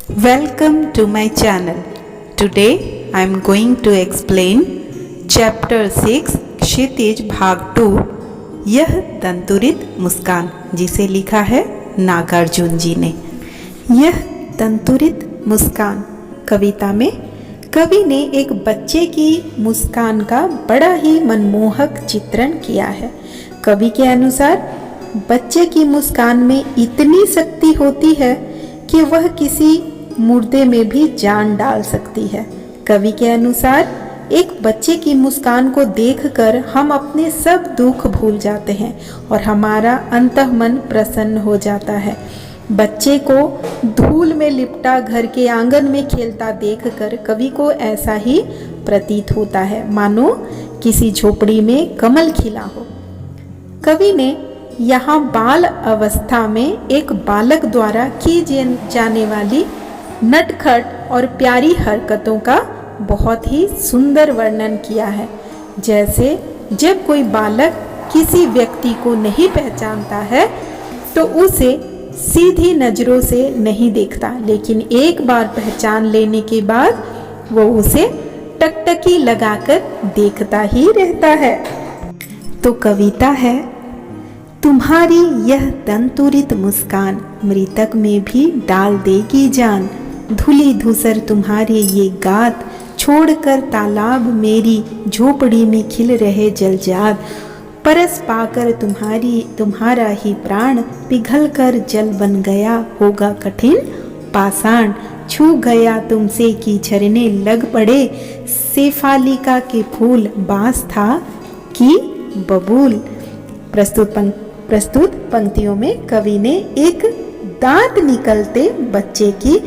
Welcome to my channel. Today I am going to explain Chapter 6 क्षितिज भाग 2 यह दंतुरित मुस्कान, जिसे लिखा है नागार्जुन जी ने। यह दंतुरित मुस्कान कविता में कवि ने एक बच्चे की मुस्कान का बड़ा ही मनमोहक चित्रण किया है। कवि के अनुसार बच्चे की मुस्कान में इतनी शक्ति होती है कि वह किसी मुर्दे में भी जान डाल सकती है। कवि के अनुसार एक बच्चे की मुस्कान को देखकर हम अपने सब दुख भूल जाते हैं और हमारा अंतःमन प्रसन्न हो जाता है। बच्चे को धूल में लिपटा घर के आंगन में खेलता देखकर कवि को ऐसा ही प्रतीत होता है मानो किसी झोपड़ी में कमल खिला हो। कवि ने यहाँ बाल अवस्था में एक बालक द्वारा की जाने वाली नटखट और प्यारी हरकतों का बहुत ही सुंदर वर्णन किया है। जैसे जब कोई बालक किसी व्यक्ति को नहीं पहचानता है तो उसे सीधी नजरों से नहीं देखता, लेकिन एक बार पहचान लेने के बाद वो उसे टकटकी लगाकर देखता ही रहता है। तो कविता है, तुम्हारी यह दंतुरित मुस्कान मृतक में भी डाल देगी जान। धूली धूसर तुम्हारे ये गात छोड़कर तालाब मेरी झोपड़ी में खिल रहे जलजात। परस पाकर तुम्हारा ही प्राण पिघल कर जल बन गया होगा कठिन पाषाण। छू गया तुमसे की झरने लग पड़े शेफालिका के फूल बांस था कि बबूल। प्रस्तुत पंक्तियों में कवि ने एक दांत निकलते बच्चे की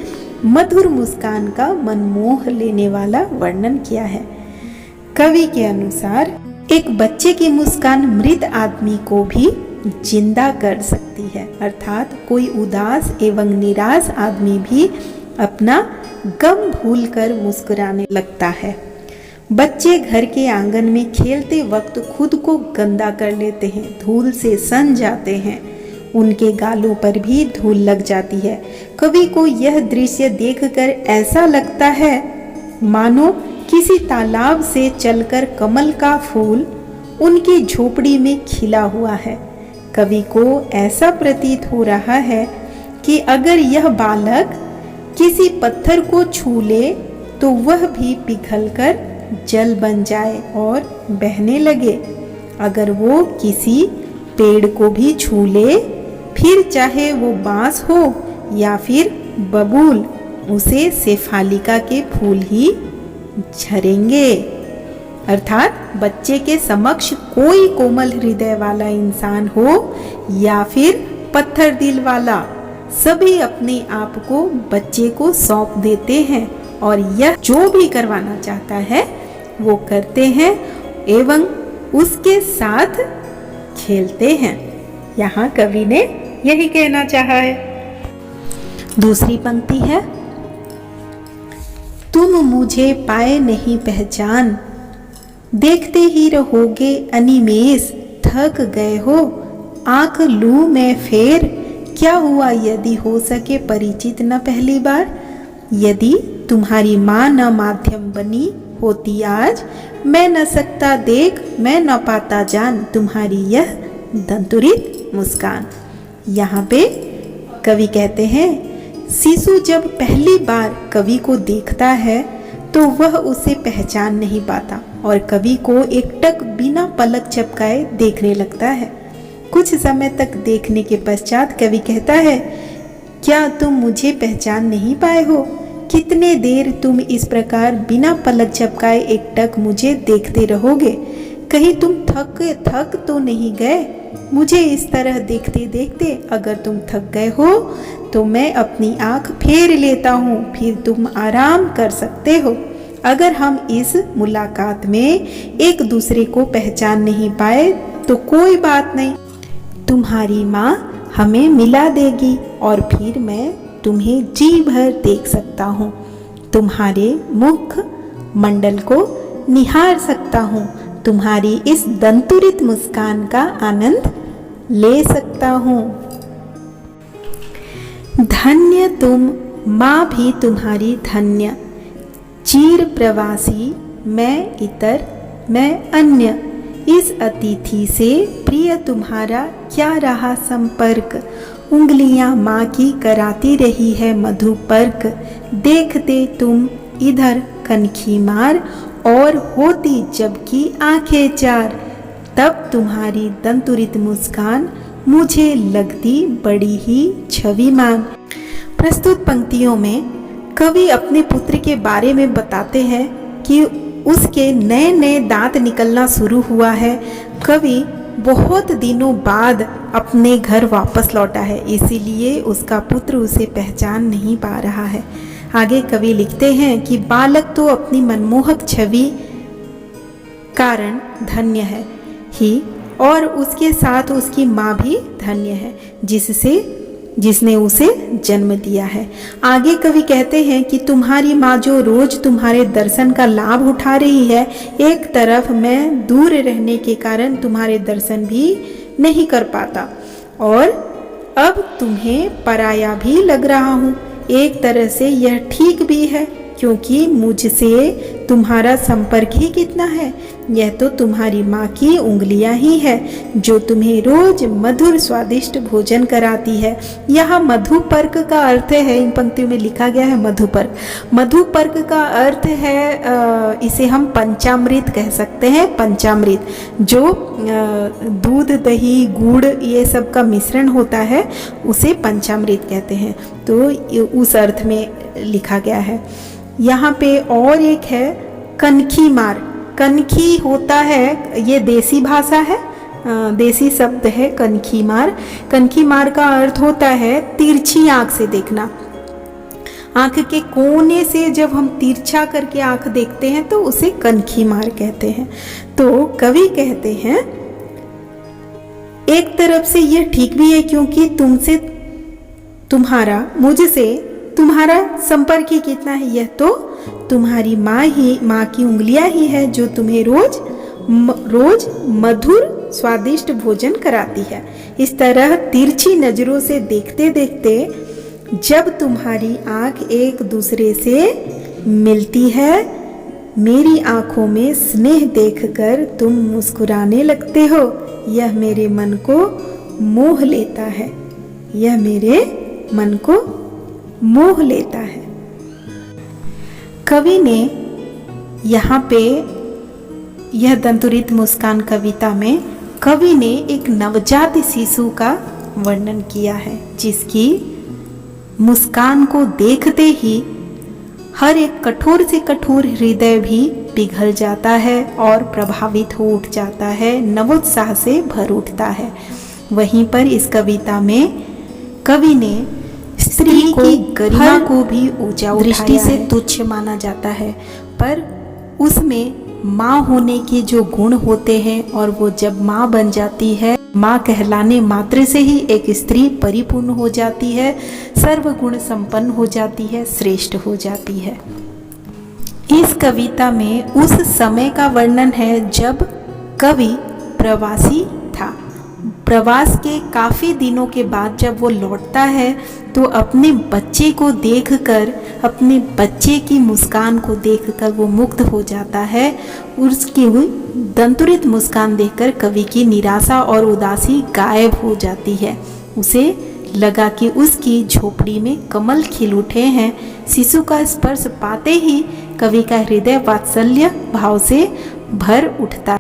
मधुर मुस्कान का मनमोह लेने वाला वर्णन किया है। कवि के अनुसार एक बच्चे की मुस्कान मृत आदमी को भी जिंदा कर सकती है, अर्थात कोई उदास एवं निराश आदमी भी अपना गम भूलकर मुस्कुराने लगता है। बच्चे घर के आंगन में खेलते वक्त खुद को गंदा कर लेते हैं, धूल से सन जाते हैं, उनके गालों पर भी धूल लग जाती है। कवि को यह दृश्य देखकर ऐसा लगता है मानो किसी तालाब से चलकर कमल का फूल उनकी झोपड़ी में खिला हुआ है। कवि को ऐसा प्रतीत हो रहा है कि अगर यह बालक किसी पत्थर को छू ले तो वह भी पिघलकर जल बन जाए और बहने लगे। अगर वो किसी पेड़ को भी छू ले, फिर चाहे वो बांस हो या फिर बबूल, उसे शेफालिका के फूल ही झरेंगे। अर्थात बच्चे के समक्ष कोई कोमल हृदय वाला इंसान हो या फिर पत्थर दिल वाला, सभी अपने आप को बच्चे को सौंप देते हैं और यह जो भी करवाना चाहता है वो करते हैं एवं उसके साथ खेलते हैं। यहाँ कवि ने यही कहना चाहा है। दूसरी पंक्ति है, तुम मुझे पाए नहीं पहचान, देखते ही रहोगे अनिमेष, थक गए हो आंख लूं मैं फेर, क्या हुआ यदि हो सके परिचित न पहली बार। यदि तुम्हारी माँ न माध्यम बनी होती आज, मैं न सकता देख मैं न पाता जान तुम्हारी यह दंतुरित मुस्कान। यहाँ पे कवि कहते हैं, शिशु जब पहली बार कवि को देखता है तो वह उसे पहचान नहीं पाता और कवि को एकटक बिना पलक झपकाए देखने लगता है। कुछ समय तक देखने के पश्चात कवि कहता है, क्या तुम मुझे पहचान नहीं पाए हो? कितने देर तुम इस प्रकार बिना पलक झपकाए एकटक मुझे देखते रहोगे? कहीं तुम थक तो नहीं गए? मुझे इस तरह देखते देखते अगर तुम थक गए हो तो मैं अपनी आंख फेर लेता हूँ, फिर तुम आराम कर सकते हो। अगर हम इस मुलाकात में एक दूसरे को पहचान नहीं पाए तो कोई बात नहीं, तुम्हारी माँ हमें मिला देगी और फिर मैं तुम्हें जी भर देख सकता हूँ, तुम्हारे मुख मंडल को निहार सकता हूँ, तुम्हारी इस दंतुरित मुस्कान का आनंद ले सकता हूँ। धन्य तुम माँ भी तुम्हारी धन्य, चीर प्रवासी मैं इतर मैं अन्य, इस अतिथि से प्रिय तुम्हारा क्या रहा संपर्क, उंगलियां माँ की कराती रही है मधुपर्क, देखते तुम इधर कनखी मार, और होती जबकि आंखें चार, तब तुम्हारी दंतुरित मुस्कान मुझे लगती बड़ी ही छविमान। प्रस्तुत पंक्तियों में कवि अपने पुत्र के बारे में बताते हैं कि उसके नए नए दांत निकलना शुरू हुआ है। कवि बहुत दिनों बाद अपने घर वापस लौटा है, इसीलिए उसका पुत्र उसे पहचान नहीं पा रहा है। आगे कवि लिखते हैं कि बालक तो अपनी मनमोहक छवि कारण धन्य है ही, और उसके साथ उसकी माँ भी धन्य है जिसने उसे जन्म दिया है। आगे कवि कहते हैं कि तुम्हारी माँ जो रोज तुम्हारे दर्शन का लाभ उठा रही है, एक तरफ मैं दूर रहने के कारण तुम्हारे दर्शन भी नहीं कर पाता, और अब तुम्हें पराया भी लग रहा हूँ। एक तरह से यह ठीक भी है, क्योंकि मुझसे तुम्हारा संपर्क ही कितना है। यह तो तुम्हारी माँ की उंगलियां ही है जो तुम्हें रोज मधुर स्वादिष्ट भोजन कराती है। यहाँ मधुपर्क का अर्थ है, इन पंक्तियों में लिखा गया है मधुपर्क। मधुपर्क का अर्थ है, इसे हम पंचामृत कह सकते हैं। पंचामृत जो दूध दही गुड़ ये सब का मिश्रण होता है, उसे पंचामृत कहते हैं। तो उस अर्थ में लिखा गया है। यहाँ पे और एक है कनखी मार। कनखी होता है, ये देसी भाषा है, देसी शब्द है कनखी मार। कनखी मार का अर्थ होता है तिरछी आंख से देखना। आंख के कोने से जब हम तिरछा करके आंख देखते हैं तो उसे कनखी मार कहते हैं। तो कवि कहते हैं एक तरफ से यह ठीक भी है, क्योंकि मुझसे तुम्हारा संपर्क ही कितना है। यह तो तुम्हारी माँ की उंगलियां ही है जो तुम्हें रोज मधुर स्वादिष्ट भोजन कराती है। इस तरह तिरछी नजरों से देखते देखते जब तुम्हारी आंख एक दूसरे से मिलती है, मेरी आंखों में स्नेह देखकर तुम मुस्कुराने लगते हो। यह मेरे मन को मोह लेता है, यह मेरे मन को मोह लेता है। कवि ने यहाँ पे यह दंतुरित मुस्कान कविता में कवि ने एक नवजात शिशु का वर्णन किया है, जिसकी मुस्कान को देखते ही हर एक कठोर से कठोर हृदय भी पिघल जाता है और प्रभावित हो उठ जाता है, नवोत्साह से भर उठता है। वहीं पर इस कविता में कवि ने स्त्री की गरिमा को भी ऊंचा दृष्टि से तुच्छ माना जाता है, पर उसमें माँ होने के जो गुण होते हैं, और वो जब माँ बन जाती है, माँ कहलाने मात्र से ही एक स्त्री परिपूर्ण हो जाती है, सर्वगुण संपन्न हो जाती है, श्रेष्ठ हो जाती है। इस कविता में उस समय का वर्णन है जब कवि प्रवासी था। प्रवास के काफ़ी दिनों के बाद जब वो लौटता है तो अपने बच्चे को देखकर, अपने बच्चे की मुस्कान को देखकर वो मुग्ध हो जाता है। उसकी दंतुरित मुस्कान देखकर कवि की निराशा और उदासी गायब हो जाती है। उसे लगा कि उसकी झोपड़ी में कमल खिल उठे हैं। शिशु का स्पर्श पाते ही कवि का हृदय वात्सल्य भाव से भर उठता।